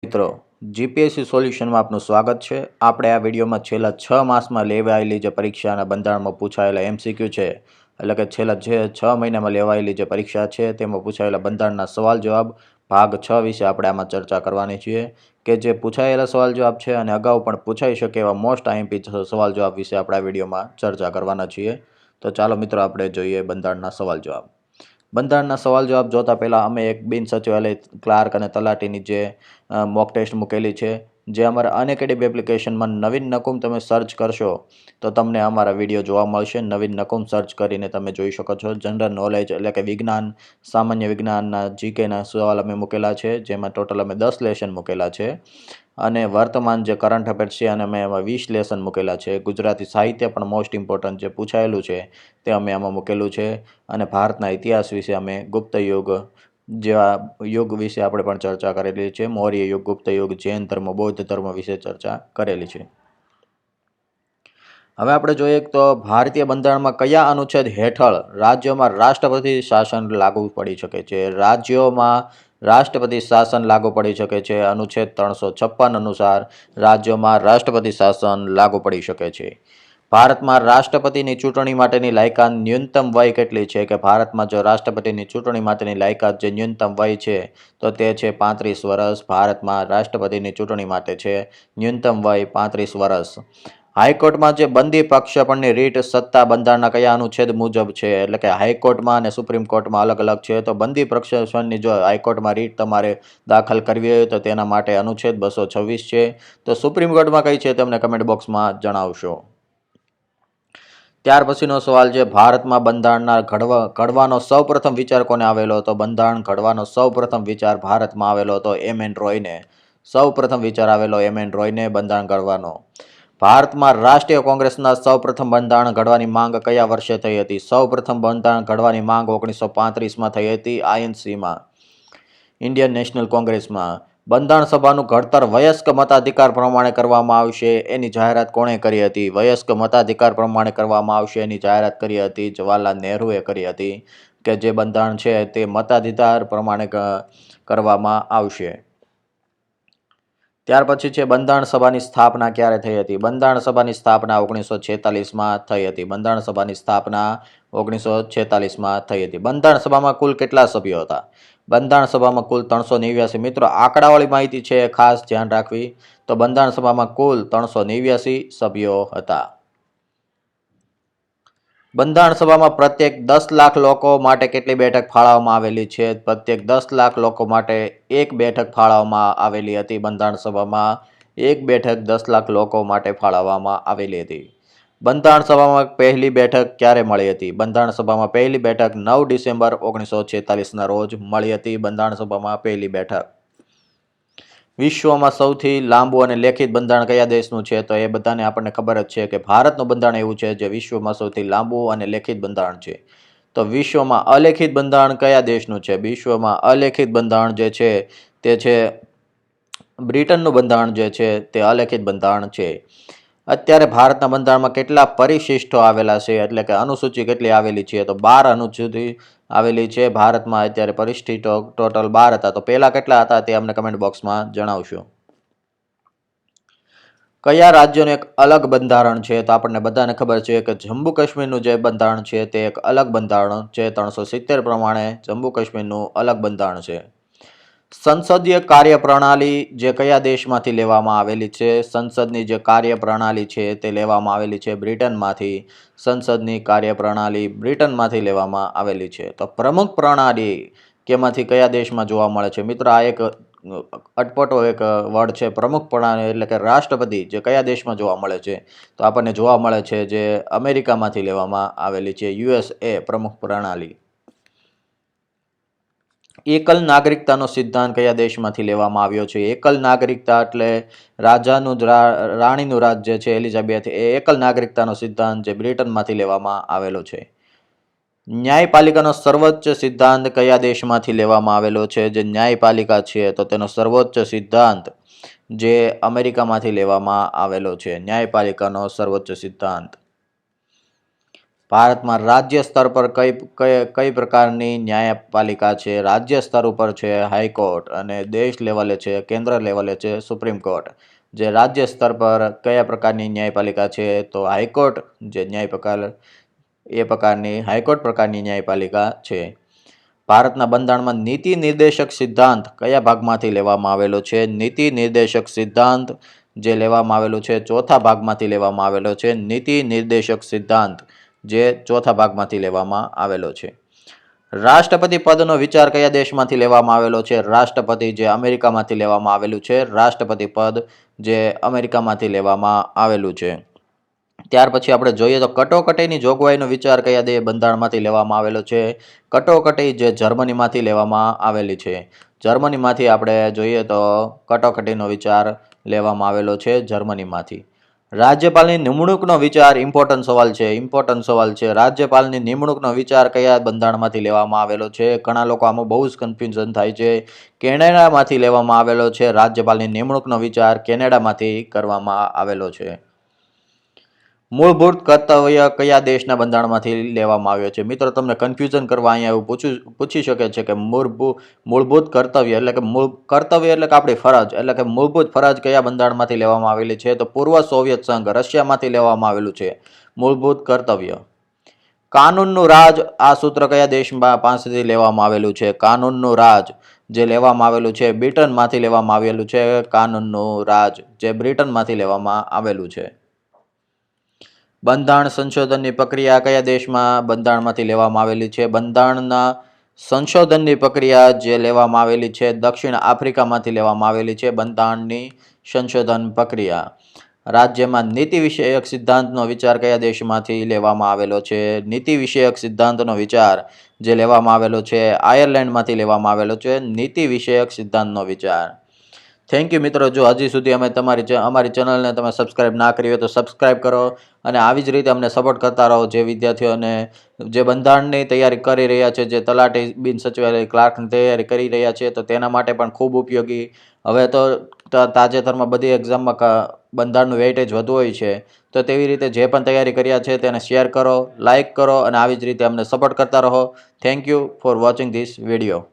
મિત્રો, જીપીએસસી સોલ્યુશનમાં આપનું સ્વાગત છે। આપણે આ વિડીયોમાં છેલ્લા 6 માસમાં લેવાયેલી જે પરીક્ષાના બંધારણમાં પૂછાયેલા એમસીક્યુ છે, એટલે કે છેલ્લા 6 મહિનામાં લેવાયેલી જે પરીક્ષા છે તેમાં પૂછાયેલા બંધારણના સવાલ જવાબ ભાગ 6 વિશે આપણે આમાં ચર્ચા કરવાની છીએ કે જે પૂછાયેલા સવાલ જવાબ છે અને અગાઉ પણ પૂછાઈ શકે એવા મોસ્ટ આઈએમપી સવાલ જવાબ વિશે આપણે આ વિડીયોમાં ચર્ચા કરવાના છીએ। તો ચાલો મિત્રો, આપણે જોઈએ બંધારણના સવાલ જવાબ। બંધારણના સવાલ જવાબ જોતા પહેલાં અમે એક બિન સચિવાલય ક્લાર્ક અને તલાટીની જે મોક ટેસ્ટ મૂકેલી છે, જે અમારા અનએકેડમી એપ્લિકેશનમાં નવીન નકુમ તમે સર્ચ કરશો તો તમને અમારા વિડીયો જોવા મળશે। નવીન નકુમ સર્ચ કરીને તમે જોઈ શકો છો। જનરલ નોલેજ એટલે કે વિજ્ઞાન, સામાન્ય વિજ્ઞાનના જીકેના સવાલ અમે મૂકેલા છે, જેમાં ટોટલ અમે 10 લેસન મૂકેલા છે અને વર્તમાન જે કરંટ અફેર્સ છે અને અમે એમાં 20 લેસન મૂકેલા છે। ગુજરાતી સાહિત્ય પણ મોસ્ટ ઇમ્પોર્ટન્ટ જે પૂછાયેલું છે તે અમે આમાં મૂકેલું છે અને ભારતના ઇતિહાસ વિશે અમે ગુપ્ત યુગ જેવા યુગ વિશે આપણે પણ ચર્ચા કરેલી છે। મૌર્ય યુગ, ગુપ્ત યુગ, જૈન ધર્મ, બૌદ્ધ ધર્મ વિશે ચર્ચા કરેલી છે। હવે આપણે જોઈએ તો ભારતીય બંધારણમાં કયા અનુચ્છેદ હેઠળ રાજ્યોમાં રાષ્ટ્રપતિ શાસન લાગુ પડી શકે છે? રાજ્યોમાં રાષ્ટ્રપતિ શાસન લાગુ પડી શકે છે। અનુચ્છેદ 356 અનુસાર રાજ્યોમાં રાષ્ટ્રપતિ શાસન લાગુ પડી શકે છે। ભારતમાં રાષ્ટ્રપતિની ચૂંટણી માટેની લાયકાત ન્યૂનતમ વય કેટલી છે? કે ભારતમાં જો રાષ્ટ્રપતિની ચૂંટણી માટેની લાયકાત જે ન્યૂનતમ વય છે તો તે છે 35 વર્ષ। ભારતમાં રાષ્ટ્રપતિની ચૂંટણી માટે છે ન્યૂનતમ વય 35 વર્ષ। હાઈકોર્ટમાં જે બંદી પ્રક્ષેપણની રીટ સત્તા બંધારણના કયા અનુચ્છેદ મુજબ છે? એટલે કે હાઈકોર્ટમાં અને સુપ્રીમ કોર્ટમાં અલગ અલગ છે, તો બંદી પ્રક્ષેપણની જો હાઈકોર્ટમાં રીટ તમારે દાખલ કરવી હોય તો તેના માટે અનુચ્છેદ 226 છે। તો સુપ્રીમ કોર્ટમાં કઈ છે તમને કમેન્ટ બોક્સમાં જણાવશો। ત્યાર પછીનો સવાલ છે, ભારતમાં બંધારણના ઘડવાનો સૌપ્રથમ વિચાર કોને આવેલો હતો? બંધારણ ઘડવાનો સૌપ્રથમ વિચાર ભારતમાં આવેલો હતો એમ.એન. રોયને। સૌપ્રથમ વિચાર આવેલો એમ.એન. રોયને બંધારણ ઘડવાનો। ભારતમાં રાષ્ટ્રીય કોંગ્રેસના સૌપ્રથમ બંધારણ ઘડવાની માંગ કયા વર્ષે થઈ હતી? સૌપ્રથમ બંધારણ ઘડવાની માંગ 1935માં થઈ હતી આઈએનસીમાં, ઇન્ડિયન નેશનલ કોંગ્રેસમાં। બંધારણ સભાનું ઘડતર વયસ્ક મતાધિકાર પ્રમાણે કરવામાં આવશે એની જાહેરાત કોણે કરી હતી? વયસ્ક મતાધિકાર પ્રમાણે કરવામાં આવશે એની જાહેરાત કરી હતી જવાહરલાલ નહેરુએ કરી હતી કે જે બંધારણ છે તે મતાધિકાર પ્રમાણે કરવામાં આવશે। ત્યાર પછી છે, બંધારણ સભાની સ્થાપના ક્યારે થઈ હતી? બંધારણ સભાની સ્થાપના 1946માં થઈ હતી। બંધારણ સભાની સ્થાપના 1946માં થઈ હતી। બંધારણ સભામાં કુલ કેટલા સભ્યો હતા? બંધારણ સભામાં કુલ 389। મિત્રો, આંકડાવાળી માહિતી છે ખાસ ધ્યાન રાખવી। તો બંધારણ સભામાં કુલ 389 સભ્યો હતા। બંધારણ સભામાં પ્રત્યેક 10 લાખ લોકો માટે કેટલી બેઠક ફાળવવામાં આવેલી છે? પ્રત્યેક 10 લાખ લોકો માટે એક બેઠક ફાળવવામાં આવેલી હતી। બંધારણ સભામાં એક બેઠક 10 લાખ લોકો માટે ફાળવવામાં આવેલી હતી। બંધારણ સભામાં પહેલી બેઠક ક્યારે મળી હતી? બંધારણ સભામાં પહેલી બેઠક 9 ડિસેમ્બર 1946ના રોજ મળી હતી। બંધારણ સભામાં પહેલી બેઠક। વિશ્વમાં સૌથી લાંબુ અને લેખિત બંધારણ કયા દેશનું છે? તો એ બધાને આપણને ખબર જ છે કે ભારતનું બંધારણ એવું છે જે વિશ્વમાં સૌથી લાંબુ અને લેખિત બંધારણ છે। તો વિશ્વમાં અલેખિત બંધારણ કયા દેશનું છે? વિશ્વમાં અલેખિત બંધારણ જે છે તે છે બ્રિટનનું બંધારણ જે છે તે અલેખિત બંધારણ છે। અત્યારે ભારતના બંધારણમાં કેટલા પરિશિષ્ટો આવેલા છે? એટલે કે અનુસૂચિ કેટલી આવેલી છે? તો 12 અનુસૂચિ આવેલી છે ભારતમાં। અત્યારે પરિશિષ્ટો ટોટલ 12 હતા। તો પહેલા કેટલા હતા તે અમને કમેન્ટ બોક્સમાં જણાવશો। કયા રાજ્યનું એક અલગ બંધારણ છે? તો આપણને બધાને ખબર છે કે જમ્મુ કાશ્મીરનું જે બંધારણ છે તે એક અલગ બંધારણ છે। 370 પ્રમાણે જમ્મુ કાશ્મીરનું અલગ બંધારણ છે। સંસદીય કાર્યપ્રણાલી જે કયા દેશમાંથી લેવામાં આવેલી છે? સંસદની જે કાર્યપ્રણાલી છે તે લેવામાં આવેલી છે બ્રિટનમાંથી। સંસદની કાર્યપ્રણાલી બ્રિટનમાંથી લેવામાં આવેલી છે। તો પ્રમુખ પ્રણાલી કેમાંથી કયા દેશમાં જોવા મળે છે? મિત્રો, આ એક અટપટો એક વર્ડ છે પ્રમુખ પ્રણાલી, એટલે કે રાષ્ટ્રપતિ જે કયા દેશમાં જોવા મળે છે? તો આપણને જોવા મળે છે જે અમેરિકામાંથી લેવામાં આવેલી છે, USA પ્રમુખ પ્રણાલી। એકલ નાગરિકતાનો સિદ્ધાંત કયા દેશમાંથી લેવામાં આવ્યો છે? એકલ નાગરિકતા એટલે રાણીનું રાજ જે છે એલિઝાબેથ, એ એકલ નાગરિકતાનો સિદ્ધાંત જે બ્રિટનમાંથી લેવામાં આવેલો છે। ન્યાયપાલિકાનો સર્વોચ્ચ સિદ્ધાંત કયા દેશમાંથી લેવામાં આવેલો છે? જે ન્યાયપાલિકા છે તો તેનો સર્વોચ્ચ સિદ્ધાંત જે અમેરિકામાંથી લેવામાં આવેલો છે, ન્યાયપાલિકાનો સર્વોચ્ચ સિદ્ધાંત। ભારતમાં રાજ્ય સ્તર પર કઈ પ્રકારની ન્યાયપાલિકા છે? રાજ્ય સ્તર ઉપર છે હાઈકોર્ટ અને દેશ લેવલે છે, કેન્દ્ર લેવલે છે સુપ્રીમ કોર્ટ. જે રાજ્ય સ્તર પર કયા પ્રકારની ન્યાયપાલિકા છે? તો હાઈકોર્ટ જે હાઈકોર્ટ પ્રકારની ન્યાયપાલિકા છે. ભારતના બંધારણમાં નીતિ નિર્દેશક સિદ્ધાંત કયા ભાગમાંથી લેવામાં આવેલો છે? નીતિ નિર્દેશક સિદ્ધાંત જે લેવામાં આવેલું છે ચોથા ભાગમાંથી લેવામાં આવેલો છે. નીતિ નિર્દેશક સિદ્ધાંત જે ચોથા ભાગમાંથી લેવામાં આવેલો છે. રાષ્ટ્રપતિ પદનો વિચાર કયા દેશમાંથી લેવામાં આવેલો છે? રાષ્ટ્રપતિ જે અમેરિકામાંથી લેવામાં આવેલું છે. રાષ્ટ્રપતિ પદ જે અમેરિકામાંથી લેવામાં આવેલું છે. ત્યાર પછી આપણે જોઈએ તો કટોકટીની જોગવાઈનો વિચાર કયા બંધારણમાંથી લેવામાં આવેલો છે? કટોકટી જે જર્મનીમાંથી લેવામાં આવેલી છે. જર્મનીમાંથી આપણે જોઈએ તો કટોકટીનો વિચાર લેવામાં આવેલો છે જર્મનીમાંથી. રાજ્યપાલની નિમણૂકનો વિચાર ઇમ્પોર્ટન્ટ સવાલ છે. રાજ્યપાલની નિમણૂકનો વિચાર કયા બંધારણમાંથી લેવામાં આવેલો છે? ઘણા લોકો આમાં બહુ જ કન્ફ્યુઝન થાય છે. કેનેડામાંથી લેવામાં આવેલો છે. રાજ્યપાલની નિમણૂકનો વિચાર કેનેડામાંથી કરવામાં આવેલો છે. મૂળભૂત કર્તવ્ય કયા દેશના બંધારણમાંથી લેવામાં આવ્યો છે? મિત્રો, તમને કન્ફ્યુઝન કરવા અહીંયા એવું પૂછી શકે છે કે મૂળભૂત કર્તવ્ય એટલે કે કર્તવ્ય એટલે કે આપણી ફરજ એટલે કે મૂળભૂત ફરજ કયા બંધારણમાંથી લેવામાં આવેલી છે? તો પૂર્વ સોવિયત સંઘ રશિયામાંથી લેવામાં આવેલું છે મૂળભૂત કર્તવ્ય. કાનૂનનું રાજ આ સૂત્ર કયા દેશમાં પાસેથી લેવામાં આવેલું છે? કાનૂનનું રાજ જે લેવામાં આવેલું છે બ્રિટનમાંથી લેવામાં આવેલું છે. કાનૂનનું રાજ જે બ્રિટનમાંથી લેવામાં આવેલું છે. બંધારણ સંશોધનની પ્રક્રિયા કયા દેશમાં બંધારણમાંથી લેવામાં આવેલી છે? બંધારણના સંશોધનની પ્રક્રિયા જે લેવામાં આવેલી છે દક્ષિણ આફ્રિકામાંથી લેવામાં આવેલી છે. બંધારણની સંશોધન પ્રક્રિયા. રાજ્યમાં નીતિ વિષયક સિદ્ધાંતનો વિચાર કયા દેશમાંથી લેવામાં આવેલો છે? નીતિ વિષયક સિદ્ધાંતનો વિચાર જે લેવામાં આવેલો છે આયર્લેન્ડમાંથી લેવામાં આવેલો છે. નીતિ વિષયક સિદ્ધાંતનો વિચાર. થેન્ક યુ મિત્રો. જો હજી સુધી અમારી ચેનલને તમે સબસ્ક્રાઈબ ના કરી હોય તો સબસ્ક્રાઈબ કરો અને આવી જ રીતે અમને સપોર્ટ કરતા રહો. જે વિદ્યાર્થીઓને જે બંધારણની તૈયારી કરી રહ્યા છે, જે તલાટી બિન સચિવાલય ક્લાર્કની તૈયારી કરી રહ્યા છે, તો તેના માટે પણ ખૂબ ઉપયોગી. હવે તો તાજેતરમાં બધી એક્ઝામમાં બંધારણનું વેઇટેજ વધુ હોય છે, તો તેવી રીતે જે પણ તૈયારી કર્યા છે તેને શેર કરો, લાઇક કરો અને આવી જ રીતે અમને સપોર્ટ કરતા રહો. Thank you for watching this video.